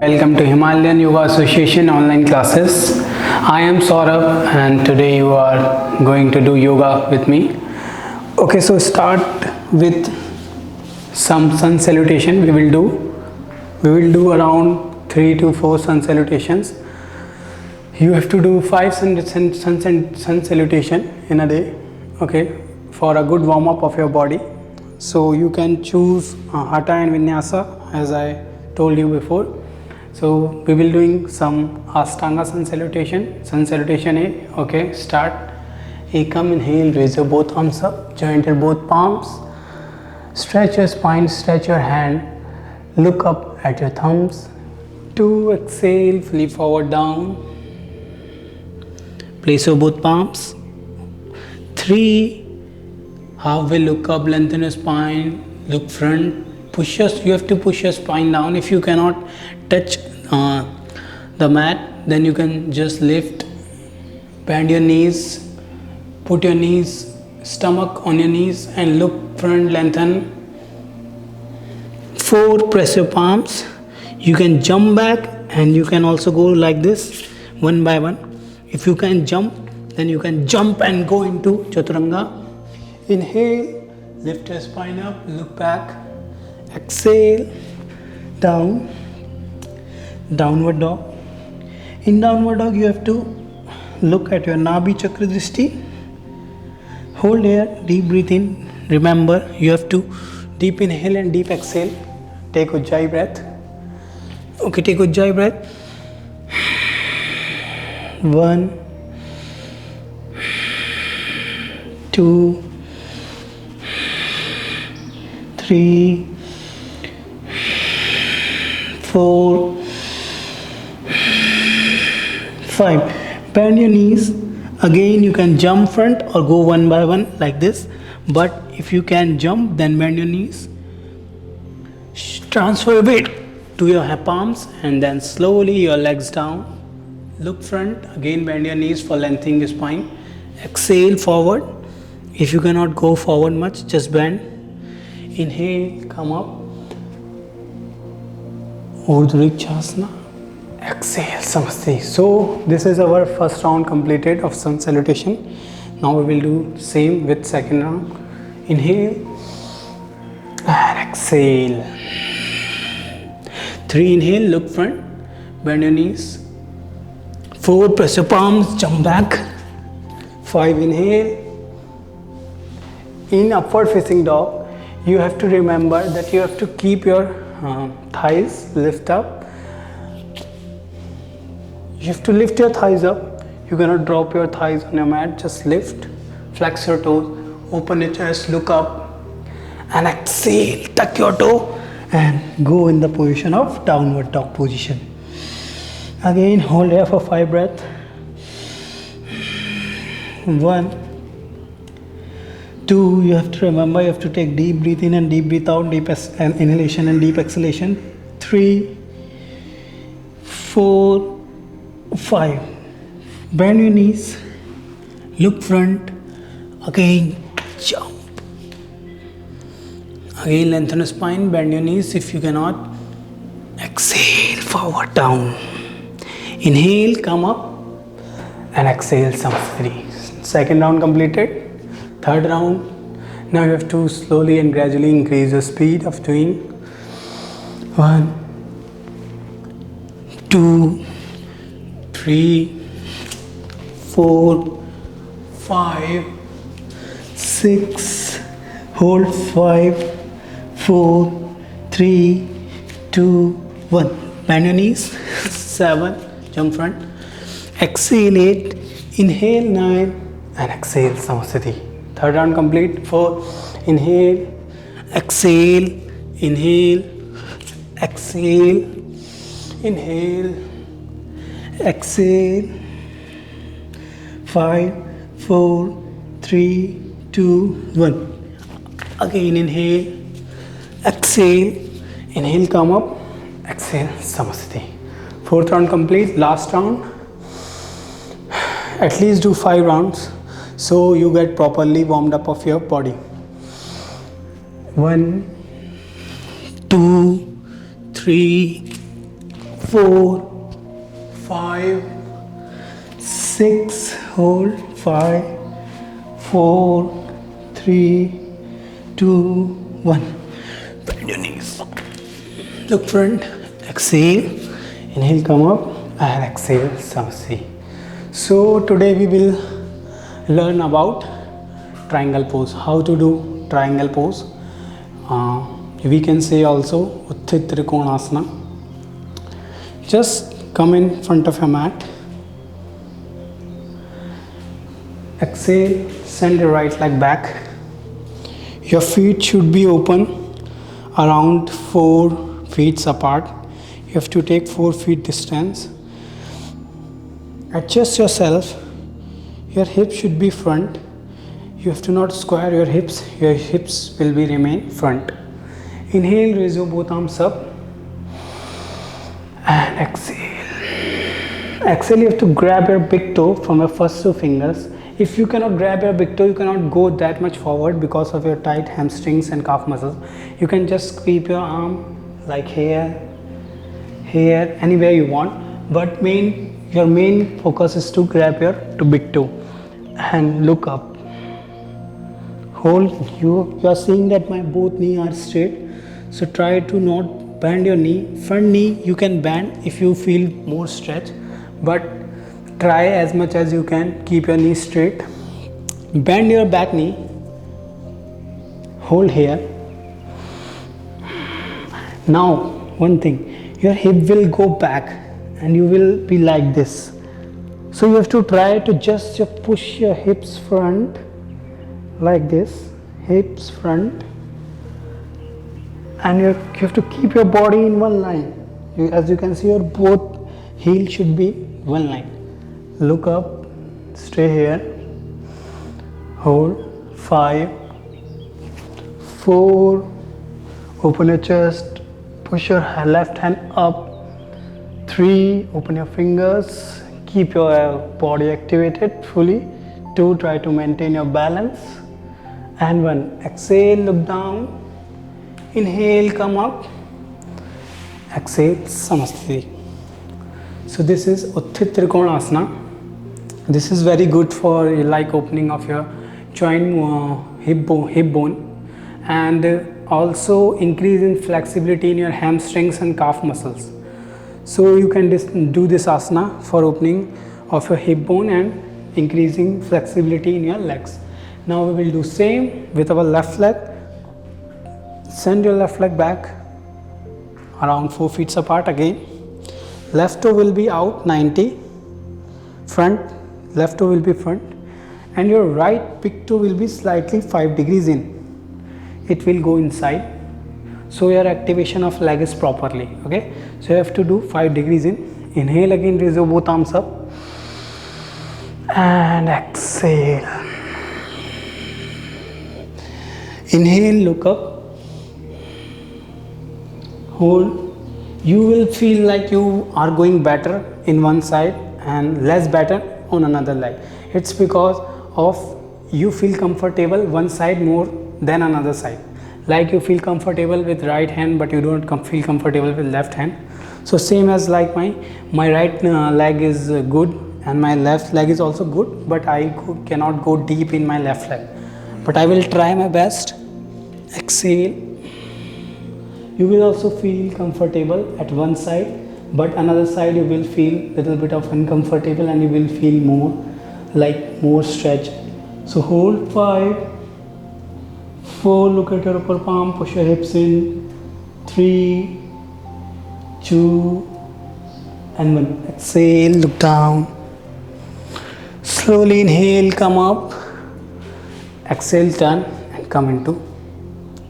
Welcome to Himalayan Yoga Association online classes. I am Saurabh and today you are going to do yoga with me. Okay, so start with some sun salutation. We will do around 3 to 4 sun salutations. You have to do 5 sun salutation in a day, okay, for a good warm up of your body. So you can choose Hatha and Vinyasa as I told you before. So we will doing some Ashtanga sun salutation. Sun salutation A. Okay, start. Ekam, inhale, raise your both arms up, joint your both palms, stretch your spine, stretch your hand, look up at your thumbs. 2, exhale, flip forward down, place your both palms. 3, halfway look up, lengthen your spine, look front. You have to push your spine down. If you cannot touch the mat, then you can just lift, bend your knees, put your knees, stomach on your knees and look front, lengthen. 4, press your palms. You can jump back and you can also go like this one by one. If you can jump, then you can jump and go into Chaturanga. Inhale, lift your spine up, look back. Exhale, down, downward dog. In downward dog, you have to look at your Nabhi Chakra Drishti. Hold here, deep breathe in. Remember, you have to deep inhale and deep exhale. Take Ujjayi breath. Okay, take Ujjayi breath. 1, 2, 3, 4, 5. Bend your knees. Again, you can jump front or go one by one like this. But if you can jump, then bend your knees. Transfer weight to your palms and then slowly your legs down. Look front. Again, bend your knees for lengthening your spine. Exhale forward. If you cannot go forward much, just bend. Inhale, come up. Urdhva Vriksasana. Exhale, Samastri. So this is our first round completed of sun salutation. Now we will do same with second round. Inhale and exhale. 3, inhale, look front, bend your knees. 4, press your palms, jump back. 5, inhale. In upward facing dog, you have to remember that you have to keep your thighs lift up. You have to lift your thighs up. You cannot drop your thighs on your mat. Just lift, flex your toes, open your chest, look up and exhale. Tuck your toe and go in the position of downward dog position. Again, hold here for 5 breaths. 1, 2, you have to remember, you have to take deep breath in and deep breath out, deep inhalation and deep exhalation. 3, 4, 5. Bend your knees, look front, again jump. Again, lengthen your spine, bend your knees if you cannot. Exhale, forward, down. Inhale, come up and exhale, Samastri. Second round completed. Third round. Now you have to slowly and gradually increase the speed of doing. 1, 2, 3, 4, 5, 6. Hold 5, 4, 3, 2, 1. Bend your knees. 7. Jump front. Exhale 8. Inhale 9 and exhale Samastri. Third round complete. 4, inhale, exhale, inhale, exhale, inhale, exhale. 5, 4, 3, 2, 1. Again, inhale, exhale, inhale, come up, exhale, Samastri. Fourth round complete. Last round. At least do 5 rounds. So you get properly warmed up of your body. 1, 2, 3, 4, 5, 6, hold, 5, 4, 3, 2, 1. Bend your knees. Look front. Exhale. Inhale, come up, and exhale, Samasthi. So today we will learn about triangle pose. How to do triangle pose. We can say also Utthit Trikonasana. Just come in front of your mat. Exhale, send your right leg back. Your feet should be open around 4 feet apart. You have to take 4 feet distance. Adjust yourself. Your hips should be front. You have to not square your hips. Your hips will be remain front. Inhale, raise your both arms up. And exhale. Exhale, you have to grab your big toe from your first 2 fingers. If you cannot grab your big toe, you cannot go that much forward because of your tight hamstrings and calf muscles. You can just keep your arm like here, anywhere you want. But your main focus is to grab your big toe and look up. Hold. You are seeing that my both knees are straight. So try to not bend your knee. Front knee you can bend if you feel more stretch, but try as much as you can keep your knee straight. Bend your back knee. Hold here. Now one thing, your hip will go back and you will be like this. So you have to try to just push your hips front like this, hips front, and you have to keep your body in one line. As you can see, your both heel should be one line. Look up, stay here, hold, 5, 4, open your chest, push your left hand up, 3, open your fingers, keep your body activated fully, 2, try to maintain your balance, and 1, exhale, look down, inhale, come up, exhale, Samasthi. So this is Utthit Trikonasana. This is very good for like opening of your joint hip bone, and also increase in flexibility in your hamstrings and calf muscles. So you can do this asana for opening of your hip bone and increasing flexibility in your legs. Now we will do same with our left leg. Send your left leg back around 4 feet apart again. Left toe will be out 90, front, left toe will be front, and your right big toe will be slightly 5 degrees in. It will go inside, so your activation of leg is properly, okay? So you have to do 5 degrees in. Inhale again, raise your both arms up, and exhale. Inhale, look up, hold. You will feel like you are going better in one side and less better on another leg. It's because of you feel comfortable one side more than another side. Like you feel comfortable with right hand, but you don't feel comfortable with left hand. So same as like my right leg is good and my left leg is also good, but I cannot go deep in my left leg. But I will try my best. Exhale. You will also feel comfortable at one side, but another side you will feel little bit of uncomfortable and you will feel more stretch. So hold 5, 4, look at your upper palm, push your hips in, 3, 2, and 1. Exhale, look down. Slowly inhale, come up. Exhale, turn and come into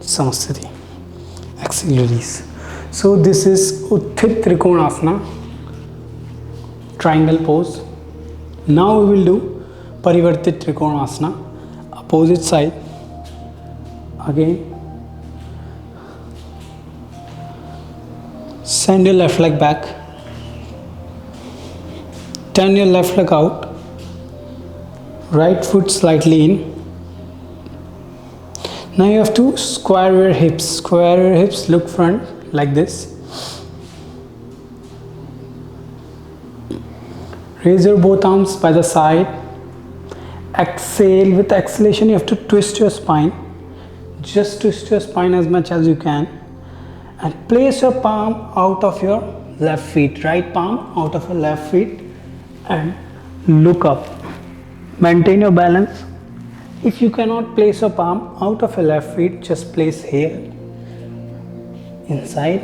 Samasthi. Exhale, release. So this is Utthit Trikonasana, triangle pose. Now we will do Parivartit Trikonasana, opposite side. Again, send your left leg back, turn your left leg out, right foot slightly in. Now you have to square your hips, look front like this. Raise your both arms by the side. Exhale. With exhalation, you have to twist your spine. Just twist your spine as much as you can. And place your palm out of your left feet. Right palm out of your left feet. And look up. Maintain your balance. If you cannot place your palm out of your left feet, just place here. Inside.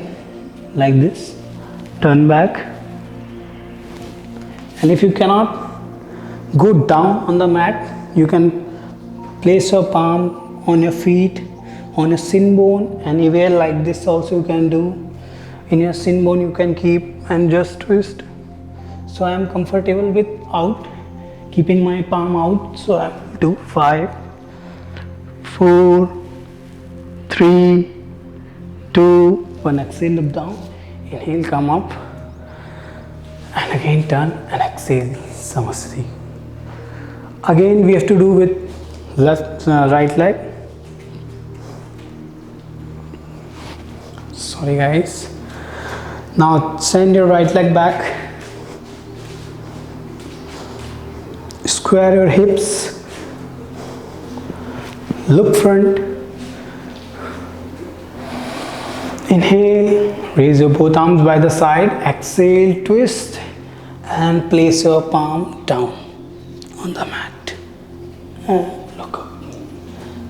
Like this. Turn back. And if you cannot go down on the mat, you can place your palm on your feet, on your shin bone, anywhere like this also you can do. In your shin bone you can keep and just twist. So I am comfortable with out, keeping my palm out. So I will do 5, 4, 3, 2, 1. Exhale, look down. Inhale, come up. And again turn and exhale, Samasthiti. Again we have to do with right leg. Sorry guys. Now send your right leg back. Square your hips. Look front. Inhale, raise your both arms by the side. Exhale, twist and place your palm down on the mat. And look up.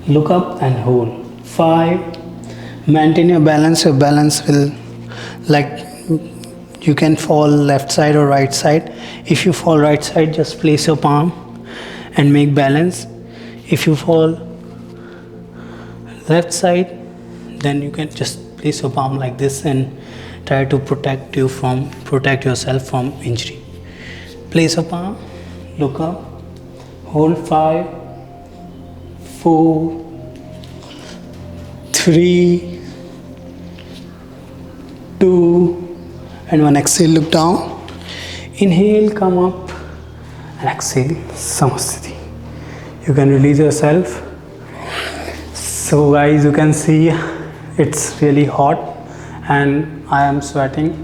Look up and hold. 5. Maintain your balance. Your balance will, like, you can fall left side or right side. If you fall right side, just place your palm and make balance. If you fall left side, then you can just place your palm like this and try to protect yourself from injury. Place your palm, look up, hold. 5, 4, 3, 2, and 1. Exhale, look down. Inhale, come up, and exhale, Samasthiti. You can release yourself. So guys, you can see it's really hot and I am sweating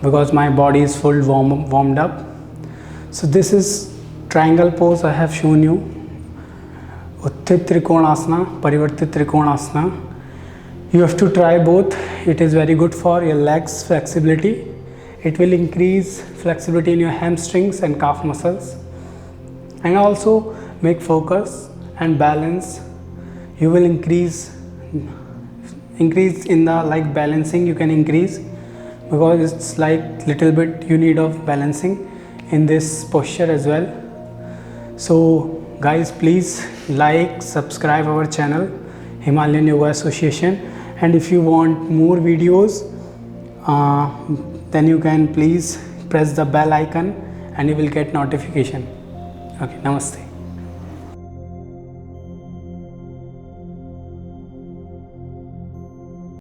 because my body is full warmed up. So this is triangle pose I have shown you. Utthit Trikonasana, Parivartit Trikonasana. You have to try both. It is very good for your legs flexibility. It will increase flexibility in your hamstrings and calf muscles, and also make focus and balance. You will increase in the balancing. You can increase because it's like little bit you need of balancing in this posture as well. So guys, please like, subscribe our channel Himalayan Yoga Association, and if you want more videos, then you can please press the bell icon and you will get notification. Okay, namaste.